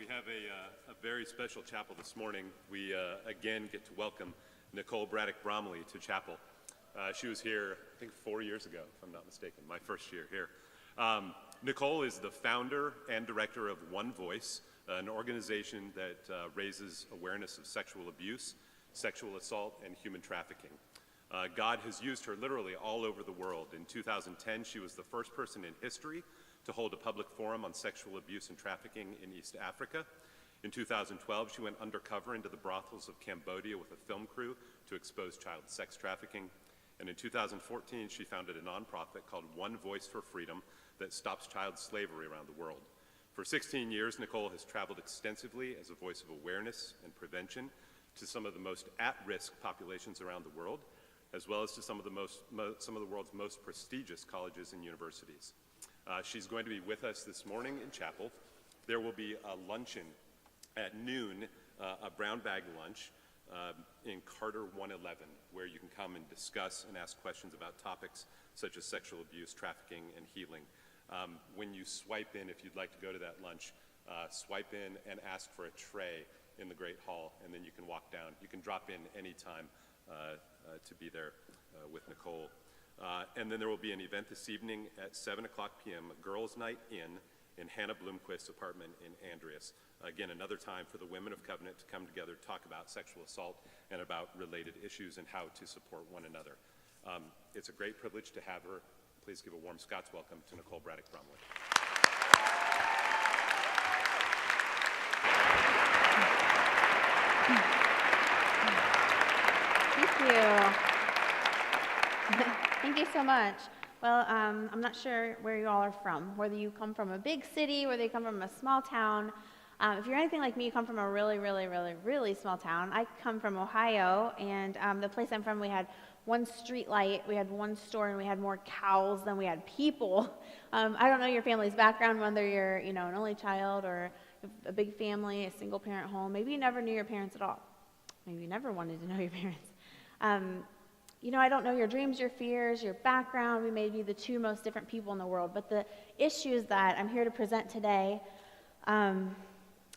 We have a very special chapel this morning. We again get to welcome Nicole Bromley to chapel. She was here, I think, 4 years ago, if I'm not mistaken, my first year here. Nicole is the founder and director of One Voice, an organization that raises awareness of sexual abuse, sexual assault, and human trafficking. God has used her literally all over the world. In 2010, she was the first person in history to hold a public forum on sexual abuse and trafficking in East Africa. In 2012, she went undercover into the brothels of Cambodia with a film crew to expose child sex trafficking. And in 2014, she founded a nonprofit called One Voice for Freedom that stops child slavery around the world. For 16 years, Nicole has traveled extensively as a voice of awareness and prevention to some of the most at-risk populations around the world, as well as to some of the world's most prestigious colleges and universities. She's going to be with us this morning in chapel. There will be a luncheon at noon, a brown bag lunch in Carter 111, where you can come and discuss and ask questions about topics such as sexual abuse, trafficking, and healing. When you swipe in, if you'd like to go to that lunch, swipe in and ask for a tray in the Great Hall, and then you can walk down. You can drop in anytime to be there with Nicole. And then there will be an event this evening at 7 o'clock p.m., a girls' night in Hannah Bloomquist's apartment in Andreas. Again, another time for the women of Covenant to come together, talk about sexual assault and about related issues and how to support one another. It's a great privilege to have her. Please give a warm Scots welcome to Nicole Bromley. Thank you. Thank you so much. Well, I'm not sure where you all are from, whether you come from a big city, whether you come from a small town. If you're anything like me, you come from a really, really, really, really small town. I come from Ohio, and the place I'm from, we had one street light, we had one store, and we had more cows than we had people. I don't know your family's background, whether you're, an only child or a big family, a single-parent home. Maybe you never knew your parents at all. Maybe you never wanted to know your parents. I don't know your dreams, your fears, your background. We may be the two most different people in the world, but the issues that I'm here to present today,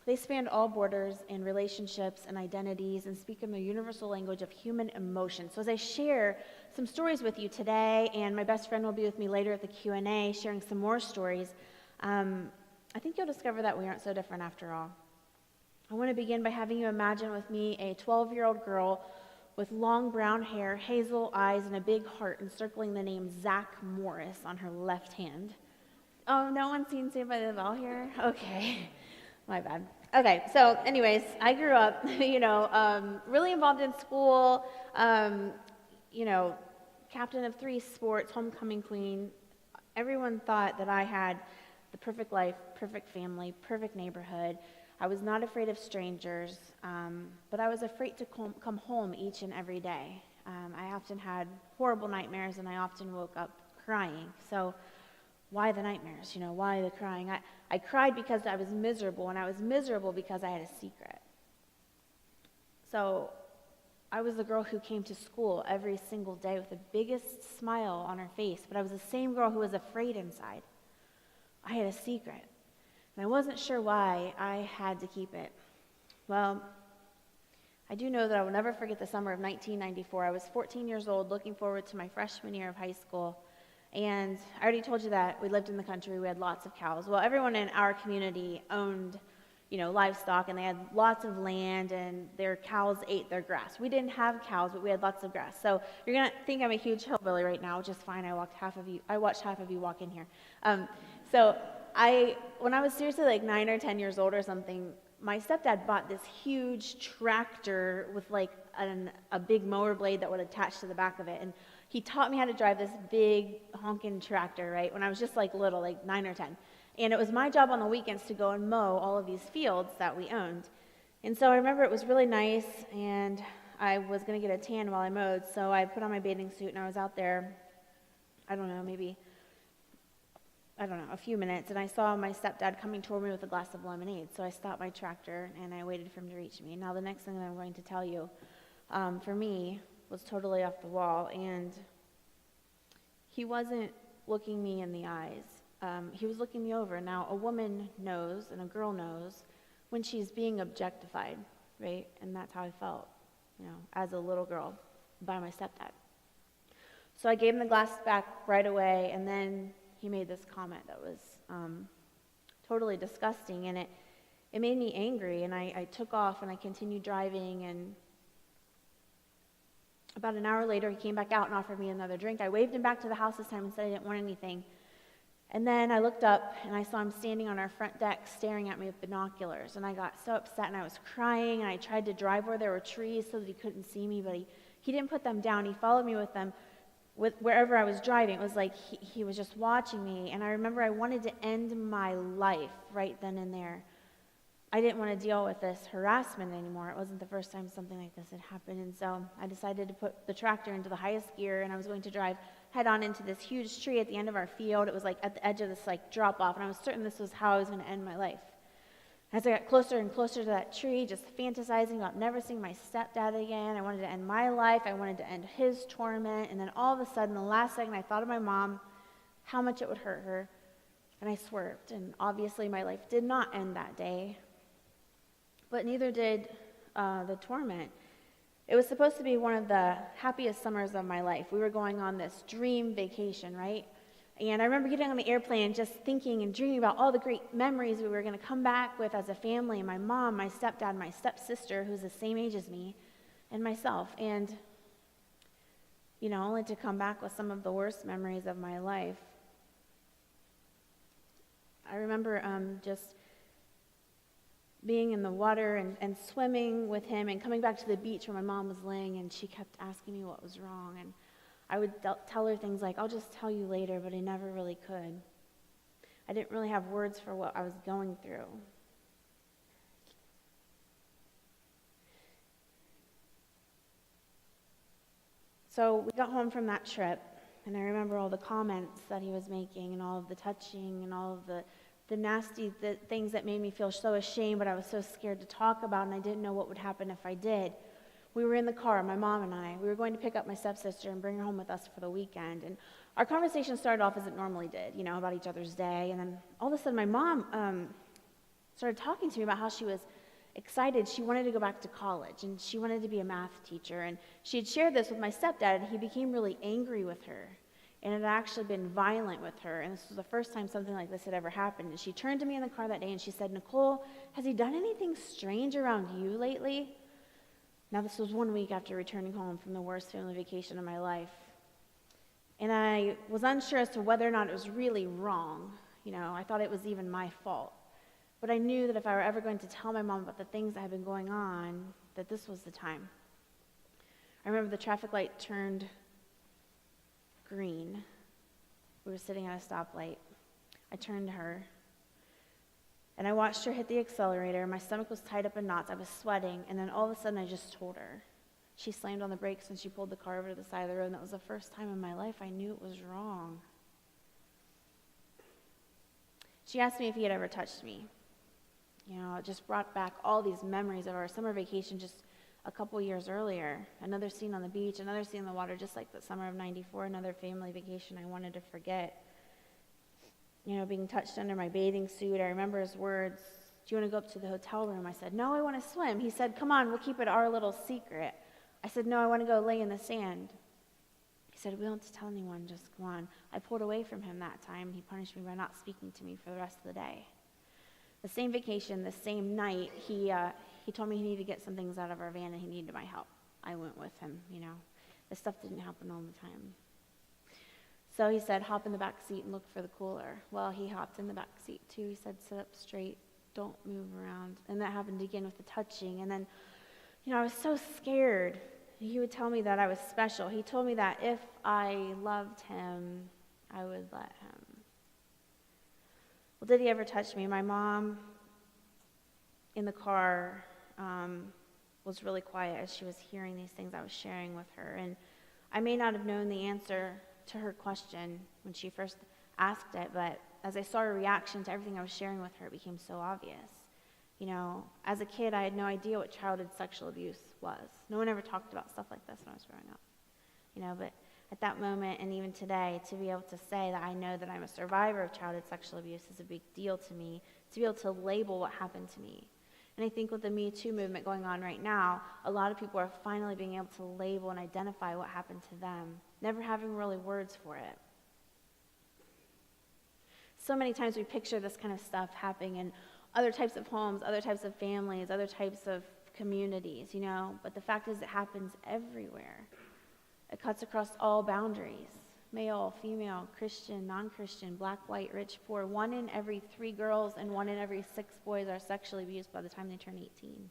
they span all borders and relationships and identities and speak in the universal language of human emotion. So as I share some stories with you today, and my best friend will be with me later at the Q&A sharing some more stories, I think you'll discover that we aren't so different after all. I want to begin by having you imagine with me a 12-year-old girl with long brown hair, hazel eyes, and a big heart encircling the name Zach Morris on her left hand. Oh, no one's seen Saved by the Bell here? Okay, my bad. Okay, so anyways, I grew up, really involved in school, captain of 3 sports, homecoming queen. Everyone thought that I had the perfect life, perfect family, perfect neighborhood. I was not afraid of strangers, but I was afraid to come home each and every day. I often had horrible nightmares, and I often woke up crying. So why the nightmares? Why the crying? I cried because I was miserable, and I was miserable because I had a secret. So I was the girl who came to school every single day with the biggest smile on her face, but I was the same girl who was afraid inside. I had a secret. And I wasn't sure why I had to keep it. Well, I do know that I will never forget the summer of 1994. I was 14 years old, looking forward to my freshman year of high school. And I already told you that we lived in the country. We had lots of cows. Well, everyone in our community owned, livestock, and they had lots of land, and their cows ate their grass. We didn't have cows, but we had lots of grass. So you're going to think I'm a huge hillbilly right now, which is fine. I watched half of you walk in here. When I was seriously like 9 or 10 years old or something, my stepdad bought this huge tractor with like a big mower blade that would attach to the back of it. And he taught me how to drive this big honking tractor, right, when I was just like little, like 9 or 10. And it was my job on the weekends to go and mow all of these fields that we owned. And so I remember it was really nice, and I was going to get a tan while I mowed. So I put on my bathing suit, and I was out there, a few minutes, and I saw my stepdad coming toward me with a glass of lemonade. So I stopped my tractor, and I waited for him to reach me. Now, the next thing that I'm going to tell you, for me, was totally off the wall, and he wasn't looking me in the eyes. He was looking me over. Now, a woman knows, and a girl knows, when she's being objectified, right? And that's how I felt, as a little girl by my stepdad. So I gave him the glass back right away, and then he made this comment that was totally disgusting, and it made me angry, and I took off, and I continued driving, and about an hour later, he came back out and offered me another drink. I waved him back to the house this time and said I didn't want anything. And then I looked up, and I saw him standing on our front deck staring at me with binoculars, and I got so upset, and I was crying, and I tried to drive where there were trees so that he couldn't see me, but he didn't put them down. He followed me with them wherever I was driving. It was like he was just watching me, and I remember I wanted to end my life right then and there. I didn't want to deal with this harassment anymore. It wasn't the first time something like this had happened, and so I decided to put the tractor into the highest gear, and I was going to drive head on into this huge tree at the end of our field. It was like at the edge of this drop off, and I was certain this was how I was going to end my life. As I got closer and closer to that tree, just fantasizing about never seeing my stepdad again, I wanted to end my life, I wanted to end his torment, and then all of a sudden, the last second, I thought of my mom, how much it would hurt her, and I swerved, and obviously my life did not end that day, but neither did the torment. It was supposed to be one of the happiest summers of my life. We were going on this dream vacation, right? And I remember getting on the airplane just thinking and dreaming about all the great memories we were going to come back with as a family, my mom, my stepdad, my stepsister, who's the same age as me, and myself. And, only to come back with some of the worst memories of my life. I remember just being in the water and swimming with him and coming back to the beach where my mom was laying, and she kept asking me what was wrong. And I would tell her things like, I'll just tell you later, but I never really could. I didn't really have words for what I was going through. So we got home from that trip, and I remember all the comments that he was making and all of the touching and all of the nasty things that made me feel so ashamed, but I was so scared to talk about, and I didn't know what would happen if I did. We were in the car, my mom and I. We were going to pick up my stepsister and bring her home with us for the weekend. And our conversation started off as it normally did, about each other's day. And then all of a sudden, my mom started talking to me about how she was excited. She wanted to go back to college, and she wanted to be a math teacher. And she had shared this with my stepdad, and he became really angry with her. And it had actually been violent with her. And this was the first time something like this had ever happened. And she turned to me in the car that day, and she said, Nicole, has he done anything strange around you lately? Now, this was 1 week after returning home from the worst family vacation of my life. And I was unsure as to whether or not it was really wrong. I thought it was even my fault. But I knew that if I were ever going to tell my mom about the things that had been going on, that this was the time. I remember the traffic light turned green. We were sitting at a stoplight. I turned to her, and I watched her hit the accelerator. My stomach was tied up in knots. I was sweating, and then all of a sudden I just told her. She slammed on the brakes and she pulled the car over to the side of the road, and that was the first time in my life I knew it was wrong. She asked me if he had ever touched me. It just brought back all these memories of our summer vacation just a couple years earlier. Another scene on the beach, another scene in the water, just like the summer of '94, another family vacation I wanted to forget. Being touched under my bathing suit. I remember his words, do you want to go up to the hotel room? I said, no, I want to swim. He said, come on, we'll keep it our little secret. I said, no, I want to go lay in the sand. He said, we don't have to tell anyone, just go on. I pulled away from him that time. He punished me by not speaking to me for the rest of the day. The same vacation, the same night, he told me he needed to get some things out of our van and he needed my help. I went with him, This stuff didn't happen all the time. So he said, hop in the back seat and look for the cooler. Well, he hopped in the back seat too. He said, sit up straight, don't move around. And that happened again with the touching. And then, I was so scared. He would tell me that I was special. He told me that if I loved him, I would let him. Well, did he ever touch me? My mom in the car was really quiet as she was hearing these things I was sharing with her. And I may not have known the answer to her question when she first asked it, but as I saw her reaction to everything I was sharing with her, it became so obvious. As a kid, I had no idea what childhood sexual abuse was. No one ever talked about stuff like this when I was growing up. But at that moment, and even today, to be able to say that I know that I'm a survivor of childhood sexual abuse is a big deal to me, to be able to label what happened to me. And I think with the Me Too movement going on right now, a lot of people are finally being able to label and identify what happened to them, never having really words for it. So many times we picture this kind of stuff happening in other types of homes, other types of families, other types of communities, but the fact is it happens everywhere. It cuts across all boundaries. Male, female, Christian, non-Christian, black, white, rich, poor. 1 in every 3 girls and 1 in every 6 boys are sexually abused by the time they turn 18.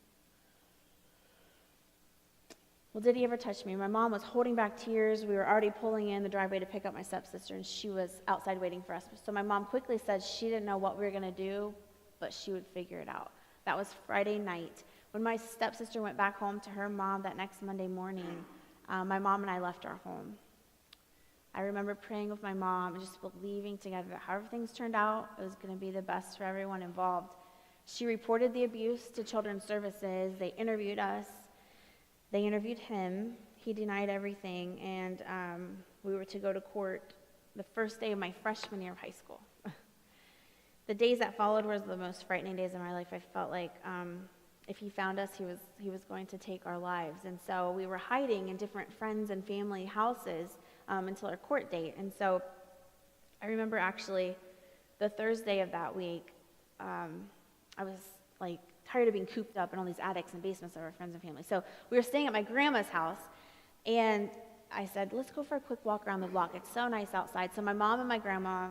Well, did he ever touch me? My mom was holding back tears. We were already pulling in the driveway to pick up my stepsister, and she was outside waiting for us. So my mom quickly said she didn't know what we were going to do, but she would figure it out. That was Friday night. When my stepsister went back home to her mom that next Monday morning, my mom and I left our home. I remember praying with my mom and just believing together that however things turned out, it was going to be the best for everyone involved. She reported the abuse to Children's Services. They interviewed us. They interviewed him. He denied everything, and we were to go to court the first day of my freshman year of high school. The days that followed were the most frightening days of my life. I felt like if he found us, he was going to take our lives. And so we were hiding in different friends and family houses until our court date. And so I remember actually the Thursday of that week, I was like tired of being cooped up in all these attics and basements of our friends and family. So we were staying at my grandma's house, and I said, let's go for a quick walk around the block. It's so nice outside. So my mom and my grandma,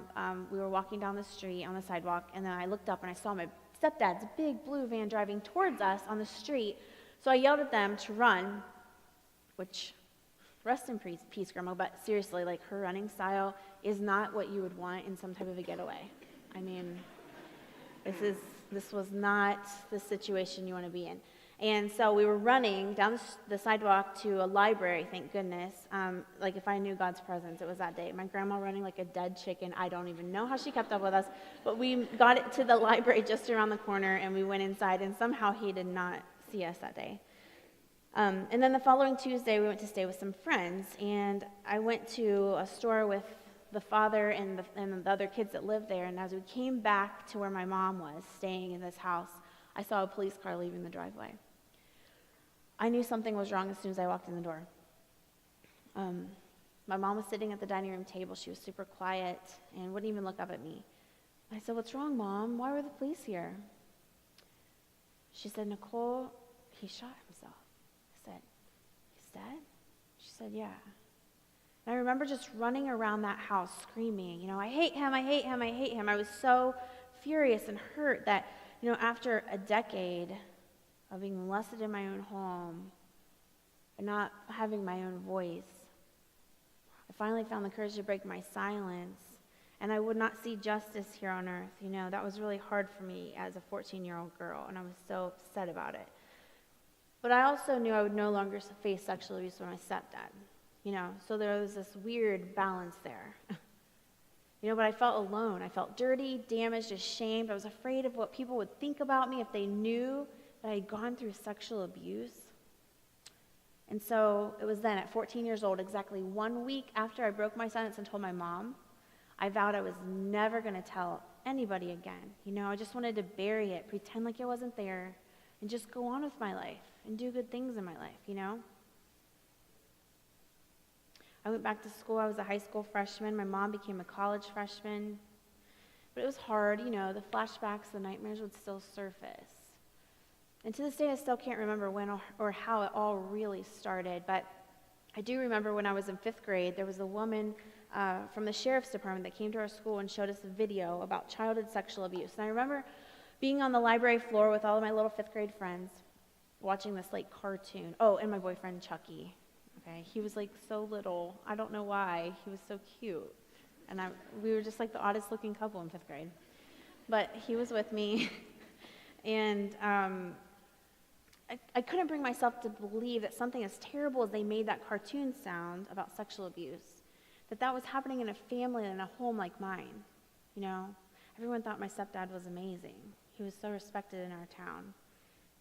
we were walking down the street on the sidewalk, and then I looked up and I saw my stepdad's big blue van driving towards us on the street. So I yelled at them to run, which, rest in peace, Grandma, but seriously, like, her running style is not what you would want in some type of a getaway. I mean, this was not the situation you want to be in. And so we were running down the sidewalk to a library, thank goodness. Like, if I knew God's presence, it was that day. My grandma running like a dead chicken. I don't even know how she kept up with us. But we got it to the library just around the corner, and we went inside, and somehow he did not see us that day. And then the following Tuesday, we went to stay with some friends, and I went to a store with the father and the other kids that lived there, and as we came back to where my mom was staying in this house, I saw a police car leaving the driveway. I knew something was wrong as soon as I walked in the door. My mom was sitting at the dining room table. She was super quiet and wouldn't even look up at me. I said, "What's wrong, Mom? Why were the police here?" She said, "Nicole, he shot himself." I said, "He's dead?" She said, "Yeah." And I remember just running around that house screaming, "I hate him, I hate him, I hate him." I was so furious and hurt that, after a decade of being molested in my own home and not having my own voice, I finally found the courage to break my silence, and I would not see justice here on earth. That was really hard for me as a 14-year-old girl, and I was so upset about it. But I also knew I would no longer face sexual abuse from my stepdad, so there was this weird balance there. But I felt alone. I felt dirty, damaged, ashamed. I was afraid of what people would think about me if they knew that I had gone through sexual abuse. And so it was then, at 14 years old, exactly 1 week after I broke my silence and told my mom, I vowed I was never going to tell anybody again. I just wanted to bury it, pretend like it wasn't there, and just go on with my life and do good things in my life, I went back to school. I was a high school freshman. My mom became a college freshman. But it was hard, the flashbacks, the nightmares would still surface. And to this day, I still can't remember when or how it all really started. But I do remember when I was in 5th grade, there was a woman from the sheriff's department that came to our school and showed us a video about childhood sexual abuse. And I remember being on the library floor with all of my little 5th grade friends, watching this cartoon. Oh, and my boyfriend, Chucky. Okay, he was so little. I don't know why. He was so cute. And we were just the oddest looking couple in 5th grade. But he was with me. And I couldn't bring myself to believe that something as terrible as they made that cartoon sound about sexual abuse, that was happening in a family and a home like mine. Everyone thought my stepdad was amazing. He was so respected in our town.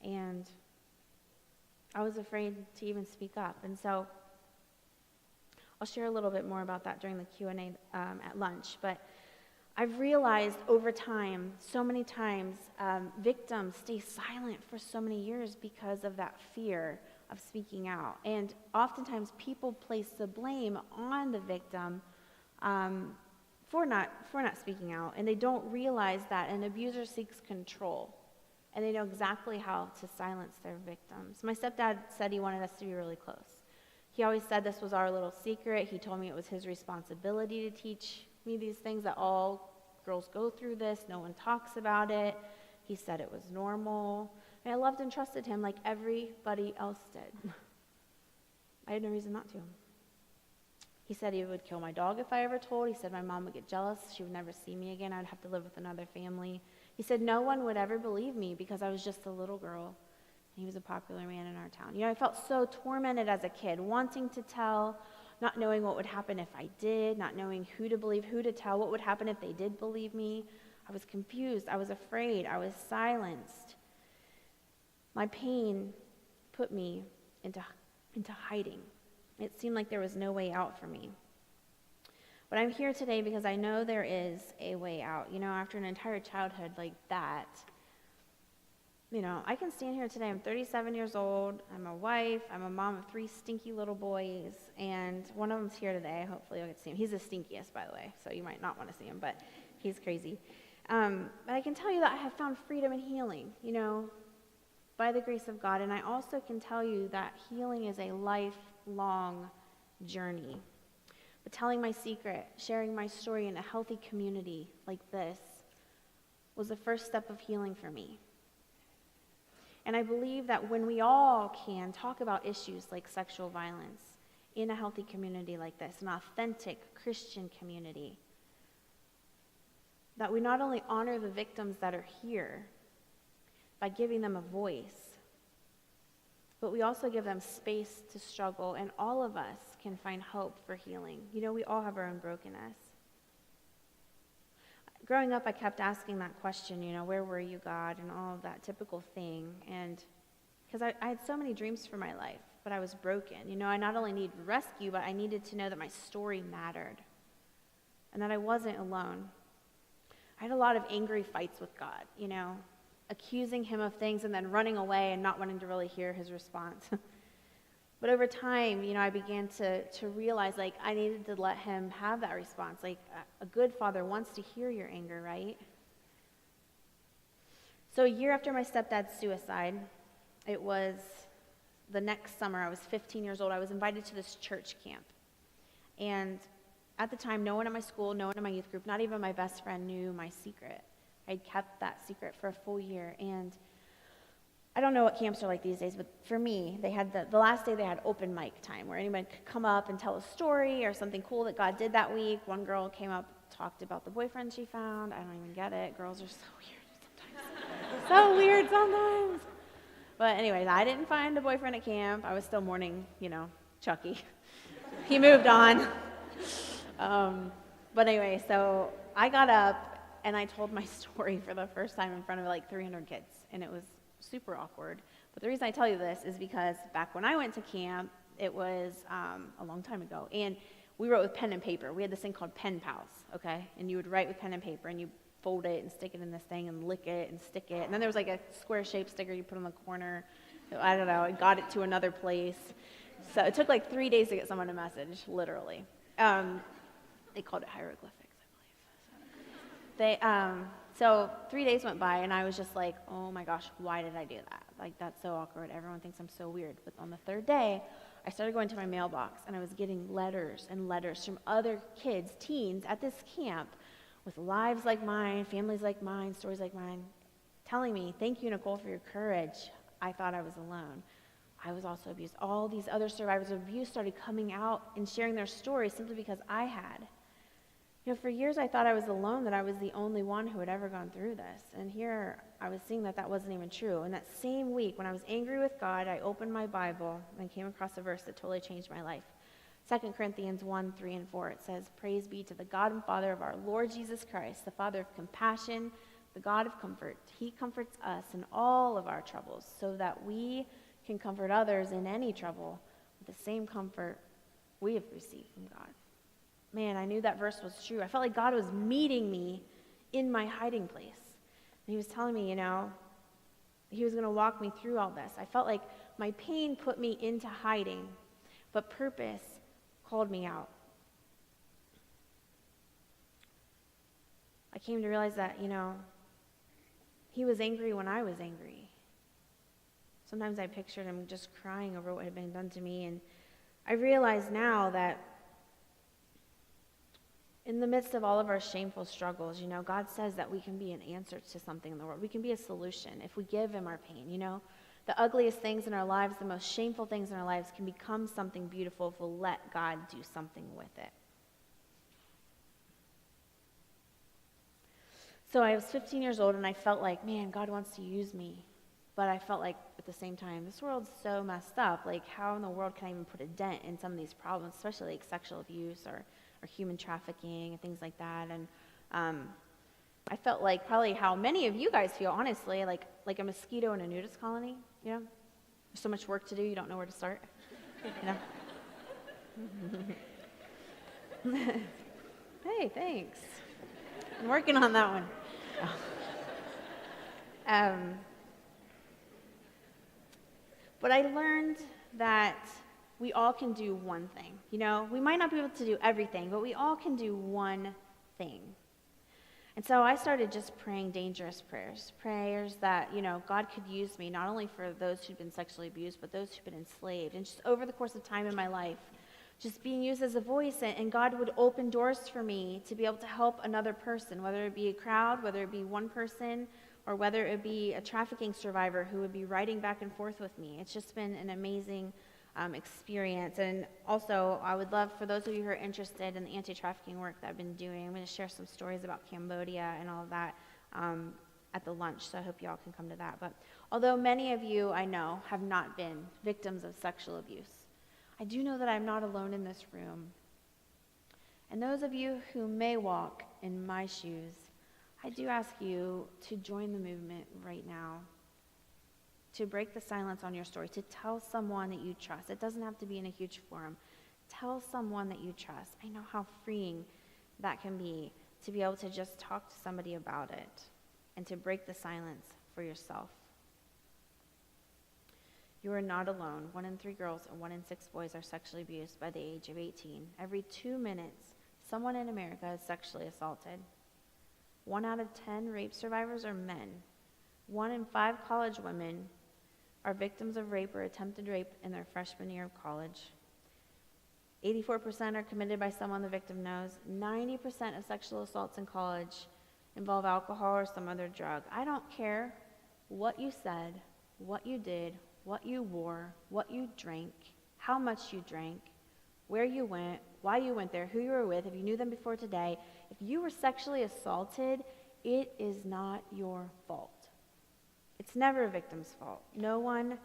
And I was afraid to even speak up. And so I'll share a little bit more about that during the Q&A at lunch. But I've realized over time, so many times, victims stay silent for so many years because of that fear of speaking out. And oftentimes people place the blame on the victim for not speaking out, and they don't realize that an abuser seeks control, and they know exactly how to silence their victims. My stepdad said he wanted us to be really close. He always said this was our little secret. He told me it was his responsibility to teach me these things, that all girls go through this, no one talks about it. He said it was normal. And I loved and trusted him like everybody else did. I had no reason not to. He said he would kill my dog if I ever told. He said my mom would get jealous. She would never see me again. I'd have to live with another family. He said no one would ever believe me because I was just a little girl. He was a popular man in our town. I felt so tormented as a kid, wanting to tell, not knowing what would happen if I did, not knowing who to believe, who to tell, what would happen if they did believe me. I was confused. I was afraid. I was silenced. My pain put me into hiding. It seemed like there was no way out for me. But I'm here today because I know there is a way out. After an entire childhood like that, I can stand here today. I'm 37 years old. I'm a wife. I'm a mom of 3 stinky little boys, and one of them's here today. Hopefully you'll get to see him. He's the stinkiest, by the way, so you might not want to see him, but he's crazy. But I can tell you that I have found freedom and healing, by the grace of God. And I also can tell you that healing is a lifelong journey. But telling my secret, sharing my story in a healthy community like this was the first step of healing for me. And I believe that when we all can talk about issues like sexual violence in a healthy community like this, an authentic Christian community, that we not only honor the victims that are here by giving them a voice, but we also give them space to struggle, and all of us can find hope for healing. We all have our own brokenness. Growing up, I kept asking that question, where were you, God, and all of that typical thing. And because I had so many dreams for my life, but I was broken. I not only needed rescue, but I needed to know that my story mattered and that I wasn't alone. I had a lot of angry fights with God, accusing him of things and then running away and not wanting to really hear his response. But over time, I began to realize, I needed to let him have that response. A good father wants to hear your anger, right? So a year after my stepdad's suicide, it was the next summer. I was 15 years old. I was invited to this church camp. And at the time, no one at my school, no one in my youth group, not even my best friend knew my secret. I'd kept that secret for a full year. And I don't know what camps are like these days, but for me, they had the last day they had open mic time where anyone could come up and tell a story or something cool that God did that week. One girl came up, talked about the boyfriend she found. I don't even get it. Girls are so weird sometimes. So weird sometimes. But anyways, I didn't find a boyfriend at camp. I was still mourning, Chucky. He moved on. But anyway, so I got up and I told my story for the first time in front of 300 kids, and it was super awkward. But the reason I tell you this is because back when I went to camp, it was a long time ago, and we wrote with pen and paper. We had this thing called pen pals, okay? And you would write with pen and paper, and you fold it and stick it in this thing and lick it and stick it. And then there was a square-shaped sticker you put on the corner. I don't know. I got it to another place. So it took 3 days to get someone a message, literally. They called it hieroglyphics, I believe. So 3 days went by, and I was just like, oh my gosh, why did I do that? That's so awkward. Everyone thinks I'm so weird. But on the 3rd day, I started going to my mailbox, and I was getting letters and letters from other kids, teens, at this camp with lives like mine, families like mine, stories like mine, telling me, thank you, Nicole, for your courage. I thought I was alone. I was also abused. All these other survivors of abuse started coming out and sharing their stories simply because I had. For years I thought I was alone, that I was the only one who had ever gone through this. And here I was seeing that wasn't even true. And that same week, when I was angry with God, I opened my Bible and came across a verse that totally changed my life. 2 Corinthians 1, 3, and 4, it says, "Praise be to the God and Father of our Lord Jesus Christ, the Father of compassion, the God of comfort. He comforts us in all of our troubles, so that we can comfort others in any trouble with the same comfort we have received from God." man, I knew that verse was true. I felt like God was meeting me in my hiding place. And he was telling me, he was going to walk me through all this. I felt like my pain put me into hiding, but purpose called me out. I came to realize that, he was angry when I was angry. Sometimes I pictured him just crying over what had been done to me, and I realize now that in the midst of all of our shameful struggles, God says that we can be an answer to something in the world. We can be a solution if we give him our pain, The ugliest things in our lives, the most shameful things in our lives can become something beautiful if we'll let God do something with it. So I was 15 years old, and I felt like, man, God wants to use me. But I felt like, at the same time, this world's so messed up. Like, how in the world can I even put a dent in some of these problems, especially like sexual abuse or human trafficking and things like that. And I felt like probably how many of you guys feel, honestly, like a mosquito in a nudist colony, There's so much work to do, you don't know where to start, Hey, thanks. I'm working on that one. But I learned that we all can do one thing. We might not be able to do everything, but we all can do one thing. And so I started just praying dangerous prayers that, God could use me not only for those who'd been sexually abused, but those who'd been enslaved. And just over the course of time in my life, just being used as a voice, and God would open doors for me to be able to help another person, whether it be a crowd, whether it be one person, or whether it be a trafficking survivor who would be writing back and forth with me. It's just been an amazing experience. And also, I would love for those of you who are interested in the anti-trafficking work that I've been doing, I'm going to share some stories about Cambodia and all of that at the lunch, so I hope you all can come to that. But although many of you, I know, have not been victims of sexual abuse, I do know that I'm not alone in this room. And those of you who may walk in my shoes, I do ask you to join the movement right now, to break the silence on your story, to tell someone that you trust. It doesn't have to be in a huge forum. Tell someone that you trust. I know how freeing that can be, to be able to just talk to somebody about it and to break the silence for yourself. You are not alone. 1 in 3 girls and 1 in 6 boys are sexually abused by the age of 18. Every 2 minutes, someone in America is sexually assaulted. 1 out of 10 rape survivors are men. 1 in 5 college women are victims of rape or attempted rape in their freshman year of college. 84% are committed by someone the victim knows. 90% of sexual assaults in college involve alcohol or some other drug. I don't care what you said, what you did, what you wore, what you drank, how much you drank, where you went, why you went there, who you were with, if you knew them before today. If you were sexually assaulted, it is not your fault. It's never a victim's fault. No one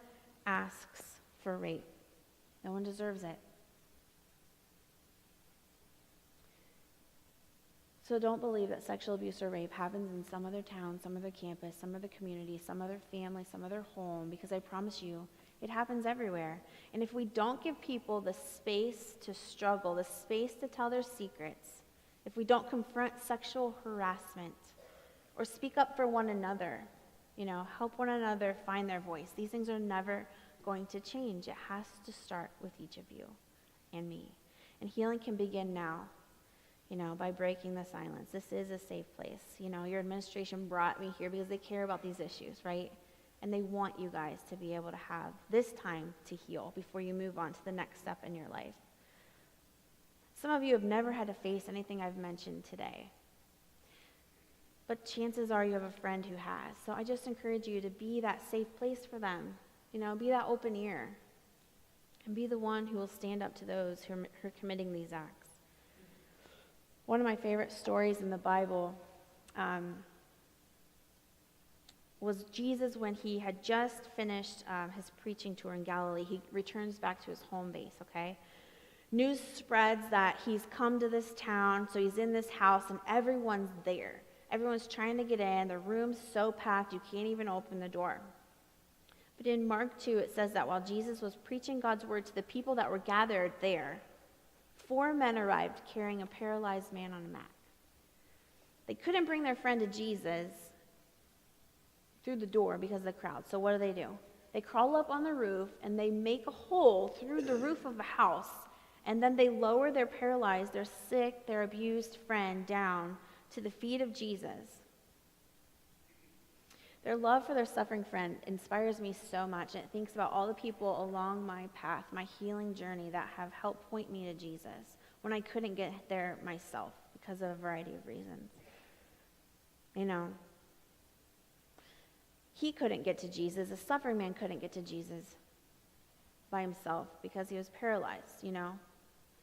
asks for rape. No one deserves it. So don't believe that sexual abuse or rape happens in some other town, some other campus, some other community, some other family, some other home, because I promise you, it happens everywhere. And if we don't give people the space to struggle, the space to tell their secrets, if we don't confront sexual harassment or speak up for one another, help one another find their voice, these things are never going to change. It has to start with each of you and me. And healing can begin now. By breaking the silence. This is a safe place. Your administration brought me here because they care about these issues, right? And they want you guys to be able to have this time to heal before you move on to the next step in your life. Some of you have never had to face anything I've mentioned today. But chances are you have a friend who has. So I just encourage you to be that safe place for them. Be that open ear. And be the one who will stand up to those who are committing these acts. One of my favorite stories in the Bible was Jesus when he had just finished his preaching tour in Galilee. He returns back to his home base, okay? News spreads that he's come to this town, so he's in this house, and everyone's there. Everyone's trying to get in. The room's so packed, you can't even open the door. But in Mark 2, it says that while Jesus was preaching God's word to the people that were gathered there, 4 men arrived carrying a paralyzed man on a mat. They couldn't bring their friend to Jesus through the door because of the crowd. So what do? They crawl up on the roof and they make a hole through the roof of a house, and then they lower their paralyzed, their sick, their abused friend down to the feet of Jesus. Their love for their suffering friend inspires me so much, and it thinks about all the people along my path, my healing journey, that have helped point me to Jesus when I couldn't get there myself because of a variety of reasons. He couldn't get to Jesus. A suffering man couldn't get to Jesus by himself because he was paralyzed,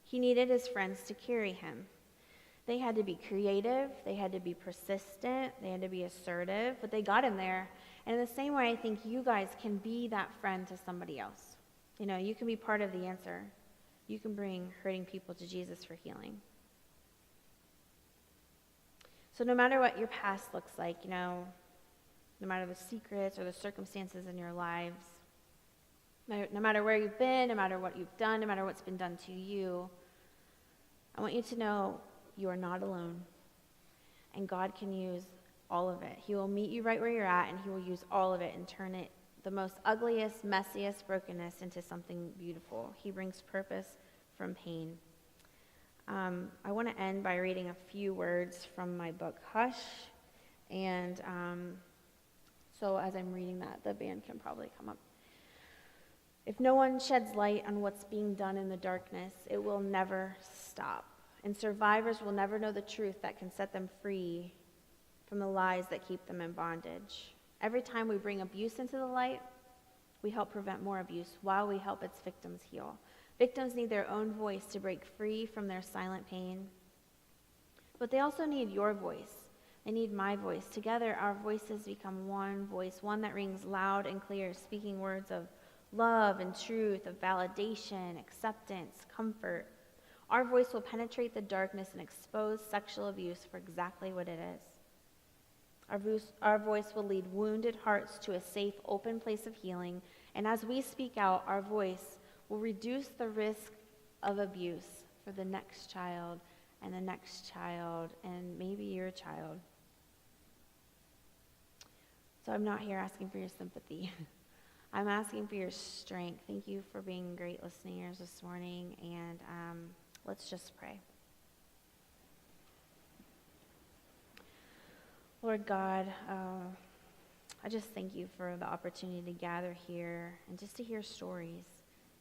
He needed his friends to carry him. They had to be creative, they had to be persistent, they had to be assertive, but they got him there. And in the same way, I think you guys can be that friend to somebody else. You can be part of the answer. You can bring hurting people to Jesus for healing. So no matter what your past looks like, no matter the secrets or the circumstances in your lives, no matter where you've been, no matter what you've done, no matter what's been done to you, I want you to know you are not alone, and God can use all of it. He will meet you right where you're at, and he will use all of it and turn it, the most ugliest, messiest brokenness, into something beautiful. He brings purpose from pain. I want to end by reading a few words from my book, Hush, and so as I'm reading that, the band can probably come up. If no one sheds light on what's being done in the darkness, it will never stop. And survivors will never know the truth that can set them free from the lies that keep them in bondage. Every time we bring abuse into the light, we help prevent more abuse while we help its victims heal. Victims need their own voice to break free from their silent pain. But they also need your voice. They need my voice. Together, our voices become one voice, one that rings loud and clear, speaking words of love and truth, of validation, acceptance, comfort. Our voice will penetrate the darkness and expose sexual abuse for exactly what it is. Our voice will lead wounded hearts to a safe, open place of healing. And as we speak out, our voice will reduce the risk of abuse for the next child and the next child and maybe your child. So I'm not here asking for your sympathy. I'm asking for your strength. Thank you for being great listeners this morning, and let's just pray. Lord God, I just thank you for the opportunity to gather here and just to hear stories.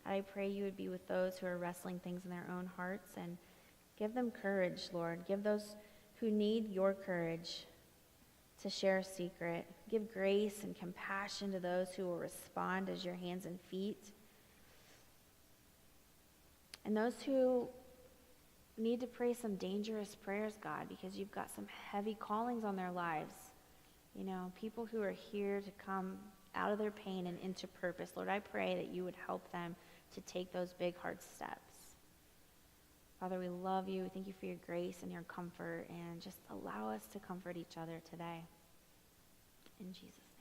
I pray you would be with those who are wrestling things in their own hearts and give them courage, Lord. Give those who need your courage to share a secret. Give grace and compassion to those who will respond as your hands and feet. And those who need to pray some dangerous prayers, God, because you've got some heavy callings on their lives. People who are here to come out of their pain and into purpose. Lord, I pray that you would help them to take those big, hard steps. Father, we love you. We thank you for your grace and your comfort, and just allow us to comfort each other today. In Jesus' name.